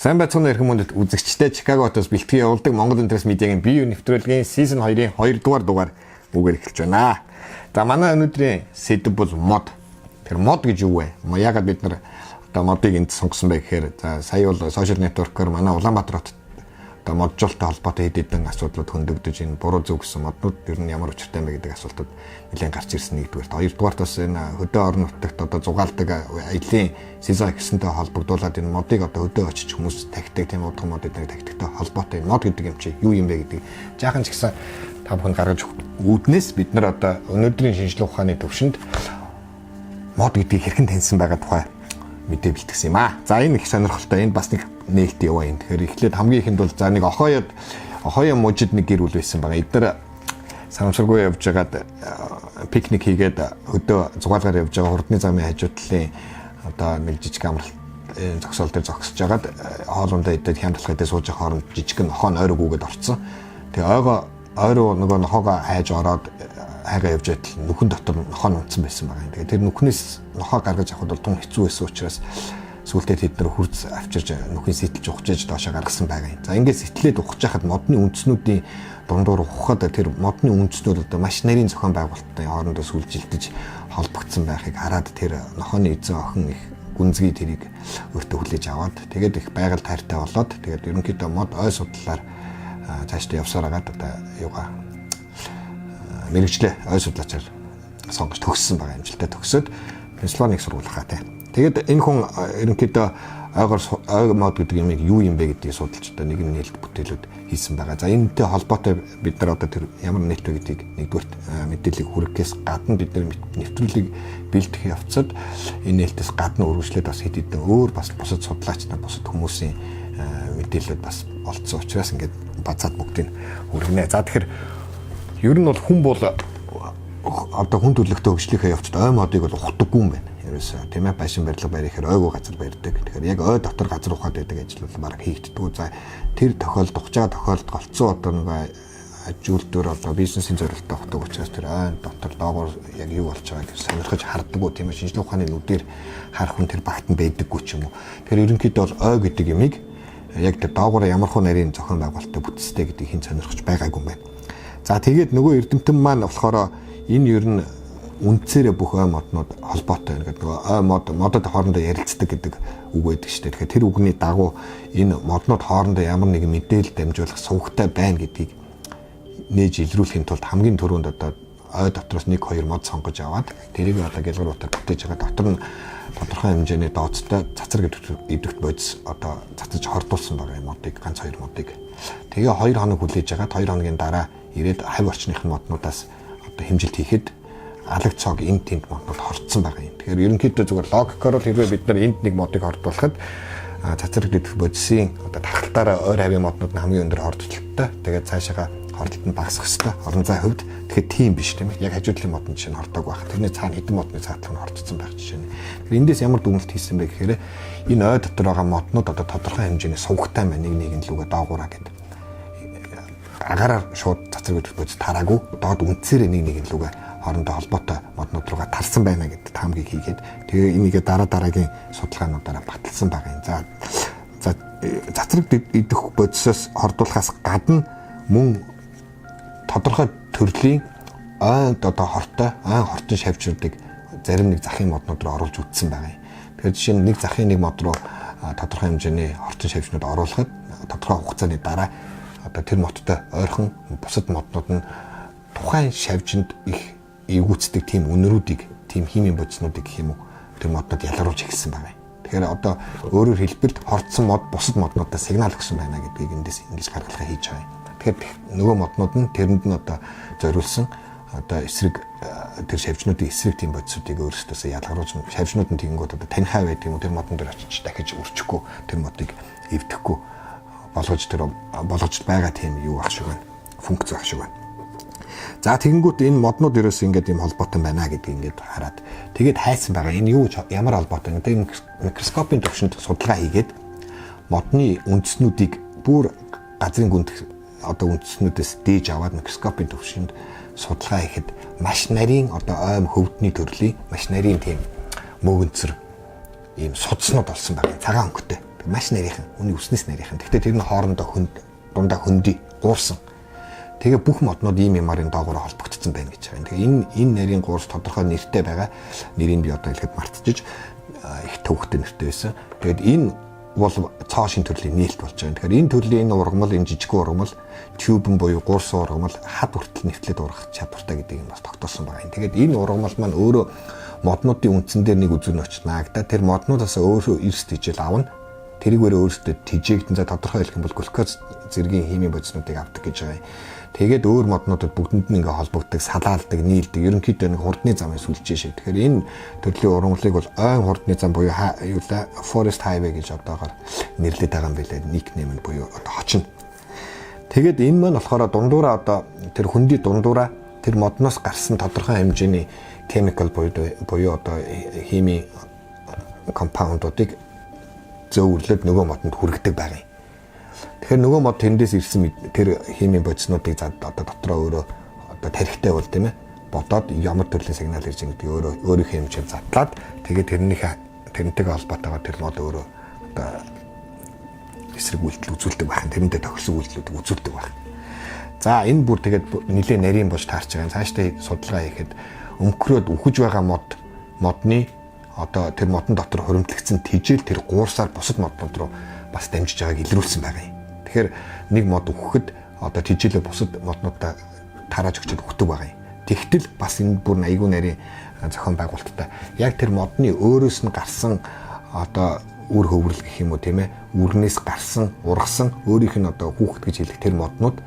Сайн байцгаана эрхэм хүндэт үзэгчтэй Чикаго хотоос бэлтгэн явуулдаг Монгол Интернет медиагийн бие биений нэвтрүүлгийн сизон 2-ын 2 дугаар үгээр эхэлж байна. За манай өнөөдрийн сэдэв бол мод. Тэр мод гэж юу вэ? Яагаад бид нар одоо модыг энд сонгосон бэ гэхээр за сая бол сошиал нэтворкээр манай Улаанбаатар хотод одоо моджуулалттай холбоотой хэд хэдэн асуудлууд хөндөгдөж энэ буруу зөв гэсэн моднууд ер нь ямар учиртай юм бэ гэдэг асуултууд нэлээд гарч ирсэн нэгдүгээр. Хоёрдугаар бас энэ хөдөө орон нутагт одоо зугаалдаг аялын сезон ихсэнтэй холбогдуулаад энэ модыг одоо хөдөө очиж хүмүүс тагтдаг тийм удах мод эдгээр тагтагтай холбоотой мод гэдэг юм чи юу юм бэ гэдэг жаахан ч гэсэн та бүхэн гаргаж үүднээс бид нар одоо өнөөдрийн шинжилгээ ухааны төвшөнд мод гэдгийг хэрхэн таньсан байгаа тухай мэдээ бэлтгэсэн юм аа. За энэ их сонирхолтой. Энэ бас нэг нээлт яваа юм. Тэгэхээр эхлээд хамгийн ихэнд бол за нэг охоё мужид нэг гэр бүл байсан байгаа. Эдгээр санамсаргүй явж байгаад пикник хийгээд хөдөө зугаалгаар явж байгаа хурдны замын хажуу талын одоо нэг жижиг амралт зогсоол дээр зогсож байгаад хоолундаа идээд хямдалах хэдээ сууж байгаа хооронд жижиг нохоо нойрог үгээд орцсон. Тэгээ ойроо нөгөө нохоогоо хайж ороод хайгаа явж байтал нүхэн дотор нохоо унтсан байсан байгаа. Тэгээ тэр нүхнээс нохоо гаргаж авахд бол тун хэцүү байсан учраас сүүлдээ тэд нар хурц авчирж нүхийн сэтэлж ухаж доошоо гаргасан байгаа юм. За ингээд сэтэлээд ухаж хахад модны үндснүүдийн дундуур ухахад тэр модны үндснүүд одоо маш нарийн зохион байгуулалттай хоорондоо сүлжилтэж холбогдсон байхыг хараад тэр нохооны эзэн охин их гүнзгий тэрийг өөртөө хүлээж аваад тэгээд их байгаль тайртай болоод тэгээд ерөнхийдөө мод ой судлалаар цаашдаа явсаар агаад одоо юугаа мэрэгчлээ ой судлаачаар сонгож төгссөн байгаа юм жилдээ төгсөөд Пенсильваниг сургуулахаатай. Тэгээд энэ хүн ерөнхийдөө ой мод гэдэг юм юу юм бэ гэдгийг судалж одоо нэгэн нээлт бүтээлүүд хийсэн байгаа. За энэтэй холбоотой бид нар одоо тэр ямар нээлт вэ гэдгийг нэгдүгээр мэдээллийг хүргэхээс гадна бид нар нэвтрүүлгийг бэлтгэх явцад энэ нээлтээс гадна үргэлжлээд бас хэд хэдэн өөр бас бусад судлаач нар бусад хүмүүсийн мэдээлэлүүд бас олцсон учраас ингээд базаад бүгдийг хүргэнэ. За тэгэхээр ер нь бол хүн бол одоо хүн төрөлхтөө хөгжлийнхээ явцад ой модыг бол ухдаггүй юм байна. Ерөөсөө тийм ээ байшин барилга барихаар ойгүй газар барьдаг. Тэгэхээр яг ой дотор газар ухаад байдаг ажил бол баг хийгддэг. За тэр тохиолдолд ухаж байгаа тохиолдолд голцсон одоо нэг ажилтнууд одоо бизнесийн зорилттой ухдаг учраас тэр ой дотор доогоор яг юу болж байгааг сонирхож харддаг уу тийм ээ шинжилгээ ухааны нүдээр харах хүн тэр багт нь байдаггүй ч юм уу. Тэгэхээр ерөнхийдөө бол ой гэдэг юмыг яг тэр доогоор ямар хуу нарийн зохион байгуулалттай бүтцтэй гэдгийг хэн сонирхож байгаагүй юм байна. За тэгээд нөгөө эрдэмтэн маань болохоор энэ ер нь үндсээрээ бүх ой моднууд холбоотой байна гэдэг. Ой модод хоорондоо ярилцдаг гэдэг үг байдаг шүү дээ. Тэгэхээр тэр үгний дагуу энэ моднууд хоорондоо ямар нэгэн мэдээлэл дамжуулах сувгтай байна гэдгийг нээж илрүүлэхийн тулд хамгийн түрүүнд одоо ой дотроос 1-2 мод сонгож аваад тэрийг одоо гэлгэрүүтээр бүтээж байгаа. Дотор нь тодорхой хэмжээний дооцтой цацар идэвхт бодис одоо цацаж хордуулсан байгаа юм модыг ганц 2 модыг. Тэгээ 2 хоног хүлээж агаад 2 хоногийн дараа ирээд хавь орчных моднуудаас одоо хэмжилт хийхэд алаг цог энд тэнд моднууд хорцсон байгаа юм. Тэгэхээр ерөнхийдөө зүгээр логикоор л хэрвээ бид нар энд нэг модыг хордуулахад цацраг дэдх бодисын одоо тархалтаараа ойр хавийн моднууд нь хамгийн өндөр хордолттой. Тэгээд цаашаага хордолт нь багасах хэвээр орон зай хувьд тэгэхээр тийм биш тийм ээ. Яг хажуудлын модны жишээ нь хордог байх. Тэрний цаана хэдэн модны цаатлах нь хордсон байх жишээ нь. Тэгэхээр эндээс ямар дүгнэлт хийсэн бэ гэхээр энэ ой дотор байгаа моднууд одоо тодорхой хэмжээний сувгтай байна нэг лүгэ доогуураа гэдэг. Агаараар шууд цацраг дэдх бодис тараагүй доод үндсээрээ нэг лүгэ хоорондоо холбоотой моднууд руугаа тарсан байна гэдэг таамгийг хийгээд тэгээ энийгээ дараагийн судалгаануудаараа баталсан байгаа юм. За цацраг идэх бодисоос хордуулахаас гадна мөн тодорхой төрлийн ой одоо хортой ой хортон шавьчнуудыг зарим нэг захын моднууд руу оруулж үтсэн байгаа юм. Тэгэхээр жишээ нь нэг захын нэг мод руу тодорхой хэмжээний хортон шавьчнууд оруулахад тодорхой хугацааны дараа одоо тэр модтой ойрхон бусад моднууд нь тухайн шавьчинд их эвгүүцдэг тийм үнэрүүдийг, тийм химийн бодиснуудыг гэх юм уу тэр моднууд ялгаруулж ихсэн байгаа юм. Тэгэхээр одоо өөрөөр хэлбэл хордсон мод бусад моднуудаас сигнал өгсөн байна гэдгийг эндээс ингэж гаргалгаа хийж байгаа юм. Тэгэхээр нөгөө моднууд нь тэрэнд нь одоо зориулсан одоо эсрэг тэр шавьчнуудын эсрэг тийм бодисуудыг өөрсдөөсөө ялгаруулж шавьчнууд нь тэгэнгүүт одоо танихаа байдаг юм тэр модон дээр очиж дахиж үрчихгүй тэр модыг эвдэхгүй болгож байгаа тийм юу ах шиг байна. Функц ах шиг байна. За тэгэнгүүт энэ моднууд ерөөс ингээд юм холбоотой байна гэдгийг ингээд хараад тэгээд хайсан байгаа. Энэ юу ямар холбоотой гэдэг микроскопын төвшөнд судалгаа хийгээд модны үндснүүдийг бүр газрын гүнд одоо үндснүүдээс дээж аваад микроскопын төвшөнд судалгаа хийхэд маш нарийн одоо ойм хөвдний төрлийн маш нарийн тийм мөөгөнцөр ийм судснууд олсон байгаа. Цагаан өнгөтэй. Маш нарийнхан. Үний үснэс нарийнхан. Гэхдээ тэр нь хоорондоо дундаа хөндөй, гуурсан. Тэгээ бүх моднууд ийм юмарын доогоор холбогдсон байна гэж байгаа. Тэгээ энэ нарийн гуурс тодорхой нэртэй байгаа. Нэрийг би одоо хэлэхэд мартчихж их төвхтэй нэртэй байсан. Тэгээд энэ бол цоо шин төрлийн нээлт болж байгаа. Тэгэхээр энэ төрлийн энэ ургамал, энэ жижиг ургамал, тюбэн буюу гуурсан ургамал хад хүртэл нэвтлээд ургах чадвартай гэдэг юм бас тогтоосон байгаа. Тэгээд энэ ургамал маань өөрөө моднуудын үндсэн дээр нэг үзүүн очиж наагдаа тэр моднуудаас өөрөө эрс тижэл авна. Тэрийгээр өөрсдөө тижээгдэн за тодорхой хэлэх юм бол глюкоз зэргийн химийн бодиснуудыг авдаг гэж байгаа юм. Тэгээд өөр моднуудад бүгдэнд нь ингээ холбогддог, салаалдаг, нийлдэг. Ерөнхийдөө нэг хурдны замыг сүлжээ шээ. Тэгэхээр энэ төрлийн ургамлыг бол ойн хурдны зам буюу Forest Highway гэж одоогоор нэрлэдэг байгаа юм билээ. Никнейм нь буюу одоо хочин. Тэгээд энэ маань болохоор дундуураа одоо тэр хөндөй дундуураа тэр модноос гарсан тодорхой хэмжээний chemical буюу одоо химийн компаундуудыг зөөвөрлөд нөгөө модонд хүргэдэг байгаа юм. Тэгэхээр нөгөө мод тэндээс ирсэн тэр химийн бодиснуудыг одоо дотроо өөрөө одоо тарихтай бол тийм ээ бодоод ямар төрлийн сигнал ирж байгаа гэдэг өөрийнхөө хэмжээнд задлаад тэгээд тэрнтэйгээ холбоотойгоор тэр мод өөрөө одоо эсрэг үйлдэл үзүүлдэг байх. Тэрнтэй тохирсон үйлдэлүүдийг үзүүлдэг байх. За энэ бүр тэгээд нэлээ нарийн болж таарч байгаа. Цаашдаа судалгаа хийхэд өмгөрөөд үхэж байгаа модны одоо тэр модон дотор хуримтлагдсан тижэл тэр гуурсаар бусад моднууд руу бас дамжиж байгааг илрүүлсэн байгаа юм. Тэгэхээр нэг мод өгөхөд одоо тижээлээ бусад моднуудаа тарааж өгчөд өгдөг байгаа юм. Тэгтэл бас энэ бүр айгүй нарийн зохион байгуулалттай. Яг тэр модны өөрөөс нь гарсан одоо үр хөврөл гэх юм уу тийм ээ үрнээс гарсан ургасан өөрийнх нь одоо хүүхэд гэж хэлэх тэр моднууд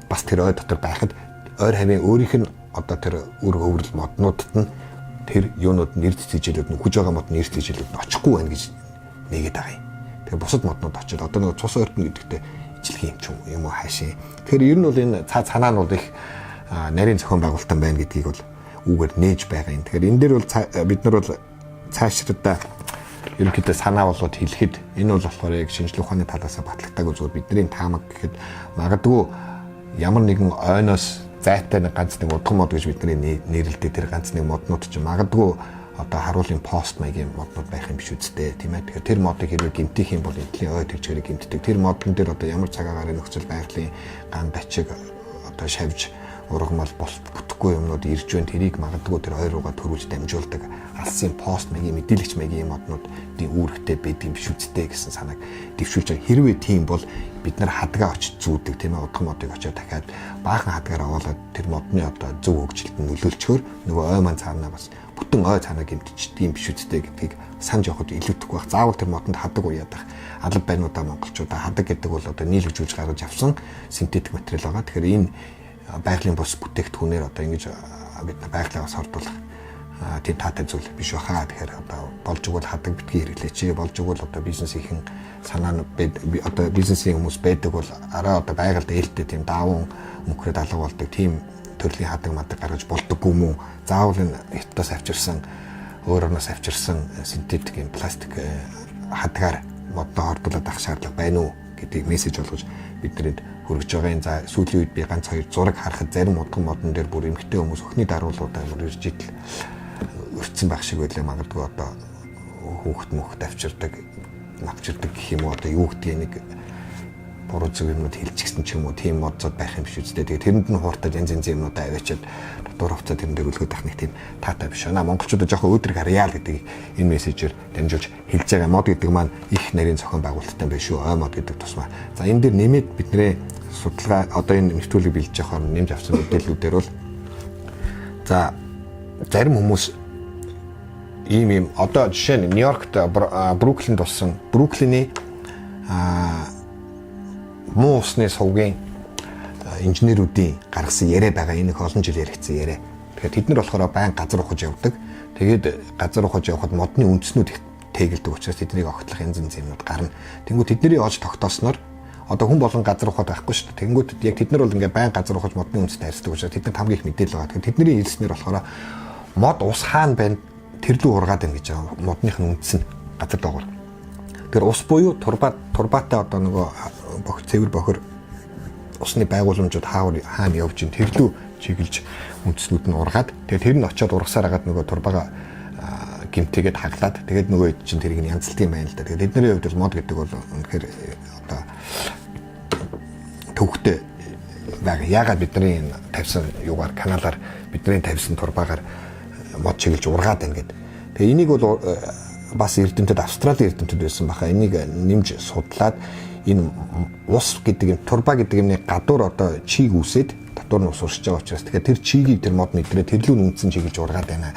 бас тэр ой дотор байхад ойр хавийн өөрийнх нь одоо тэр үр хөврөл моднуудад нь тэр юунууд нэрд тижээлүүд нь хүж байгаа модны нэрд тижээлүүд нь очихгүй байна гэж нэгээд байгаа юм. Тэгээ бусад моднууд очиод одоо нэг цус ойртон гэдэгтэй ижилхэн юм уу хаашаа. Тэгэхээр ер нь бол энэ цаанаанууд их нарийн зохион байгуулалтан байна гэдгийг бол үүгээр нээж байгаа юм. Тэгэхээр энэ дээр бол бид нар бол цаашдаа ерөнхийдөө санаа болгоод хэлэхэд энэ бол болохоор яг шинжлэх ухааны талаас батлагдаагүй зүгээр бидний таамаг гэхэд магадгүй ямар нэгэн ойноос зайтай нэг ганц нэг удган мод гэж бидний нэрлэдэг тэр ганц нэг моднууд ч магадгүй одоо харуулын пост маягийн моднууд байх юм биш үсттэй тийм ээ. Тэгэхээр тэр модыг хэрвээ гэмтэх юм бол эдлийн ой төвчгөрийг гэмтдэг. Тэр модон дээр одоо ямар цаг агаарын нөхцөл байгалийн ган дачиг одоо шавж ургамал бүтэхгүй юмнууд ирж байна. Тэрийг магадгүй тэр ой руугаа төрүүлж дамжуулдаг алсын пост маягийн мэдээлэгч маягийн моднуудын үүрэгтэй байдаг юм биш үсттэй гэсэн санааг дэвшүүлж байгаа. Хэрвээ тийм бол бид нар хадгаа очиж зүүдэг тийм ээ удган модыг очиж дахиад баахан хадгаар аваад тэр модны одоо зөв хөгжилд нөлөөлчөөр нөгөө ой маань цаанаа бас бүтэн ой цаанаа гэмтчихдэг юм биш үсттэй гэдгийг санаж явахд илүүдэхгүй байх. Заавал тэр модонд хадаг уяад байх. Алба байнуудаа монголчуудаа хадаг гэдэг бол одоо нийлэгжүүлж гаргаж авсан синтетик материал байгаа. Тэгэхээр энэ байгалийн бус бүтээгдэхүүнээр одоо ингэж бид байгалагаас хордуулах тийм таатай зүйл биш баха. Тэгэхээр одоо болж игэл хадаг битгий хэрэглээч. Болж игэл одоо бизнес ихэн санаа нь одоо бизнесийн хүмүүс байдаг бол араа одоо байгальд ээлтэй тийм даван мөнгөд алга болдог тийм төрлийн хадаг мадаг гаргаж болдоггүй юм уу? Заавал энэ хятадаас авчирсан өөр орноос авчирсан синтетик юм пластик хадгаар модоо хордуулаад авах шаардлага байна уу гэдгийг мессеж болгож биднэрт хүргэж байгаа юм. За сүүлийн үед би ганц хоёр зураг харахад зарим удган модон дээр бүр эмхтэй хүмүүс өхний даруулуудаа бүр ирж идэл өрцсөн байх шиг байлаа. Магадгүй одоо хүүхэд авчирдаг навчирдаг гэх юм уу одоо юу гэдгийг нэг буруу зөв юмнууд хэлчихсэн ч юм уу тийм модцод байх юм биш үстэй. Тэгээ тэрэнд нь хууртаад янз янзын юмнуудаа аваачаад дотор хувцас тэрэн дээр үлгэх байх нэг тийм таатай биш. Монголчуудаа жоохон өөдрөг харьяа л гэдэг энэ мессежээр дамжуулж хэлж байгаа. Мод гэдэг маань их нарийн зохион байгуулалттай байх шүү. Ой мод гэдэг тусмаа. За энэ дээр нэмээд бидний судалгаа одоо энэ нэвтрүүлгийг бэлдэж явахаар нэмж авсан мэдээллүүдээр бол за зарим хүмүүс ийм одоо жишээ нь Нью-Йоркт Бруклинд болсон Бруклиний муу усны сувгийн инженерүүдийн гаргасан яриа байгаа. Энэ их олон жил яригдсан яриа. Тэгэхээр тэд нар болохоор байн газар ухаж явдаг. Тэгээд газар ухаж явхад модны үндснүүд их тэгэлдэг учраас тэднийг огтлох янз янз юмнууд гарна. Тэнгүүд тэдний олж тогтоосноор одоо хүн болон газар ухаад байхгүй шүү дээ. Тэнгүүд яг тэд нар бол ингээ байн газар ухаж модны үндстэй харьцдаг учраас тэдний хамгийн их мэдээлэл байгаа. Тэгэхээр тэдний хэлснээр болохоор мод ус хаана байна тэр лүү ургаад байна гэж байгаа. Модных нь үндс нь газар доогоор. Тэр ус буюу турбаатай одоо нөгөө цэвэр бохор усны байгууламжууд хаана явж ин тэрлүү чиглэж үндснүүд нь ургаад тэгээ тэр нь очиод ургасаар хагаад нөгөө турбаага гимтэйгээд хаглаад тэгээд нөгөө хэд чинь тэрийг янзлт юм байна л да. Тэгээд эдний хувьд бол мод гэдэг бол үнэхээр одоо төвхтэй байгаа. Яагаад бидний тавьсан юугаар каналаар бидний тавьсан турбаагаар мод чиглэж ургаад байна гэдэг. Тэгээ энийг бол бас эрдэмтэд Австралийн эрдэмтэд байсан баха. Энийг нэмж судлаад энэ ус гэдэг юм турба гэдэг юмны гадуур одоо чийг үсээд дотор нь ус урсж байгаа учраас тэгэхээр тэр чигийг тэр мод мэдрээ тэрлүү нүнцэн чиглэж ургаад байна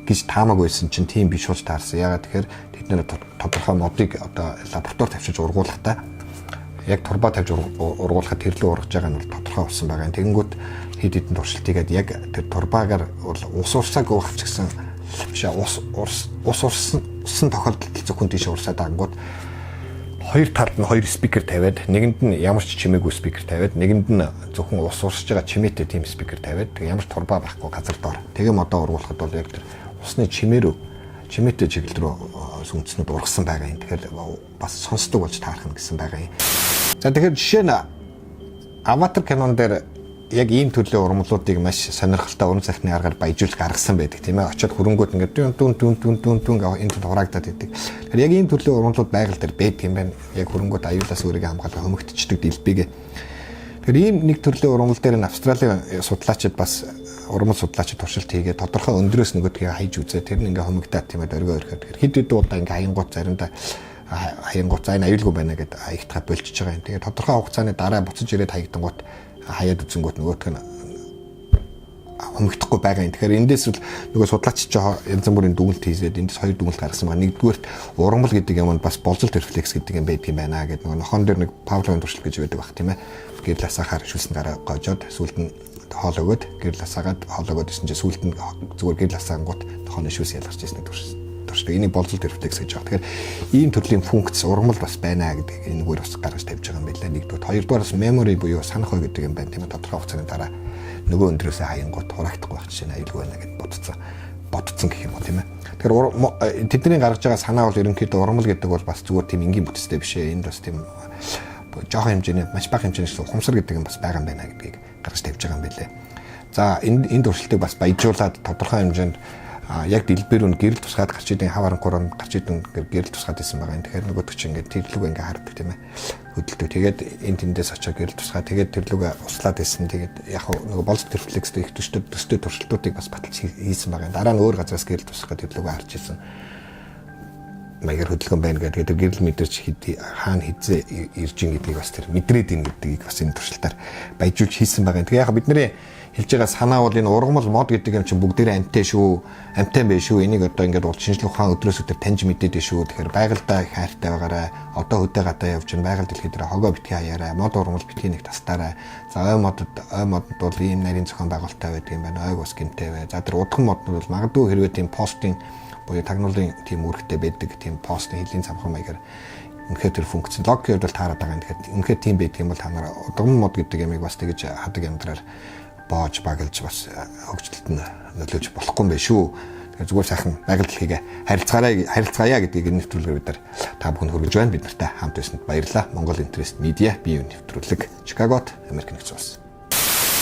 гэж таамаг байсан чинь тийм биш болж таарсан. Яагаад тэгэхээр тэд нэр тодорхой модыг одоо лаборатори тавьчих ургуулгахдаа яг турба тавьж ургуулахад тэрлүү ургаж байгаа нь бол тодорхой болсон байгаа. Тэгэнгүүт хэд хэдэн туршилтыгээд яг тэр турбаагаар ус урсааг уухч гэсэн биш ус урсан тохиолдолд зөвхөн тийш урсаад ангууд хоёр талд нь хоёр спикер тавиад нэгэнд нь ямар ч чимээгүй спикер тавиад нэгэнд нь зөвхөн ус урсж байгаа чимээтэй тийм спикер тавиад ямар ч турбаа байхгүй газар доор тэгээ модоо ургуулахад бол яг тэр усны чимээтэй чиглэл рүү сүнцнүүд ургасан байгаа юм. Тэгэхээр бас сонсдог болж таарах гэсэн байгаа юм. За тэгэхээр жишээ нь Аватар кинон дээр яг ийм төрлийн ургамлуудыг маш сонирхолтой уран сайхны аргаар баяжуулж гаргасан байдаг тийм ээ. Очоод хөрөнгөд ингээд дүн энэ хураагдаад идэг. Тэгэхээр яг ийм төрлийн ургамлууд байгаль дээр байдаг юм байна. Яг хөрөнгөд аюулаас өөрийгөө хамгаалах хөмөгтчдөг дэлбэгээ. Тэгэхээр ийм нэг төрлийн ургамл дээр нь Австралийн судлаачид бас ургамал судлаачид туршилт хийгээд тодорхой өндрөөс нөгөөдгийг хайж үзээ. Тэр нь ингээд хөмөгтаад тийм ээ оргио орхиод. Хэд хэдэн удаа ингээд хаянгууд заримдаа хаянгууд зайн аюулгүй байна гэдээ аягтгаа болчихж байгаа юм. Тэгээд тодорхой хугацааны дараа буцаж ирээд хаягдангууд хаяад үзэнгүүт нөгөөтг нь хумигдахгүй байгаа юм. Тэгэхээр эндээс л нөгөө судлаач ч янз бүрийн дүгнэлт хийгээд эндээс хоёр дүгнэлт гаргасан байна. Нэгдүгээрт ургамал гэдэг юм нь бас болзолт рефлекс гэдэг юм байдаг юм байна гэдэг нөгөө нохон дээр нэг Павловын туршилт гэж байдаг баг тийм ээ. Гэрэл асаахаар шүлсэн гараа гоожоод сүүлд нь хоол өгөөд гэрэл асаагаад хоол өгөөд исэн чинь сүүлд нь зүгээр гэрэл асаангууд тохооны шүлс ялгарч ирсэн туршилт. Энийг болзолт рефлекс гэж байгаа. Тэгэхээр ийм төрлийн функц ургамал бас байна гэдэг энэгээр бас гаргаж тавьж байгаа юм байна. Нэгдүгээр, хоёрдугаар бас memory буюу санах хой гэдэг юм байна тийм ээ. Тодорхой хугацааны дараа нөгөө өндрөөсөө хаянгууд хураагдахгүй байх жишээ нь аюулгүй байна гэж бодцсон гэх юм уу тийм ээ. Тэгэхээр тэдний гаргаж байгаа санаа бол ерөнхийдөө ургамал гэдэг бол бас зүгээр тийм энгийн бүтцтэй биш ээ. Энд бас тийм жоохон хэмжээний маш бага хэмжээний ухамсар гэдэг юм бас байгаа юм байна гэдгийг гаргаж тавьж байгаа юм байлээ. За энэ туршилтыг бас баяжуулаад тодорхой хэмжээнд яг дэлбэр нь гэрэл тусгаад гарч идэх хаваан гурван гарч идэх гэрэл тусгаад исэн байгаа юм. Тэгэхээр нөгөөдөг чинь ингээд тэрлүүг ингээд хардаг тийм ээ. Хөдөлтөө. Тэгээд энэ тэндээс очиж гэрэл тусгаад тэгээд тэрлүүгээ услаад исэн. Тэгээд яг нөгөө болзолт рефлекстэй их төстэй туршилтуудыг бас баталж хийсэн байгаа. Дараа нь өөр газраас гэрэл тусгаад тэрлүүгээ харж исэн. Маягаар хөдөлгөөн байна гэдэг. Тэгээд гэрэл мэдэрч хаана хизээ ирж ин гэдгийг бас тэр мэдрээд ийн гэдгийг бас энэ туршилтаар баяжуулж хийсэн байгаа. Тэгээд яг бидний хэлж байгаа санаа бол энэ ургамал мод гэдэг юм чинь бүгдээрээ амтай байх шүү. Энийг одоо ингээд бол шинжлэх ухаан өдрөөс өдөр таньж мэдээд шүү. Тэгэхээр байгальдаа их хайртай байгаарай. Одоо хөдөө гадаа явж ин байгаль дэлхий дээр хогоо битгий хаяарай. Мод ургамал битгий нэг тастаарай. За ой модод бол ийм нарийн зохион байгуулалттай байдаг юм байна. Ойг бас гэмтэй бай. За тэр удхан мод бол магадгүй хэрвээ тийм постын буюу тагнуулын тийм үүрэгтэй байдаг тийм постын хэлийн цамхан маягаар үнэхээр тэр функц логикод бол таарад байгаа юм. Тэгэхээр үнэхээр тийм байдаг юм бол та нараа удхан мод гэдэг ямиг бас тэгэж хадаг амьдраар боож багалж бас хөгжилтөд нь нөлөөж болохгүй юм байна шүү. Тэгэхээр зүгээр сайхан байгаль дэлхийгээ харилцгаая гэдгийг нэвтрүүлгээр бид та бүхэнд хүргэж байна. Бид нартай хамт байсанд баярлалаа. Монгол Интернет Медиа бие нэвтрүүлэг Чикагот Америк нэгдсэн улс.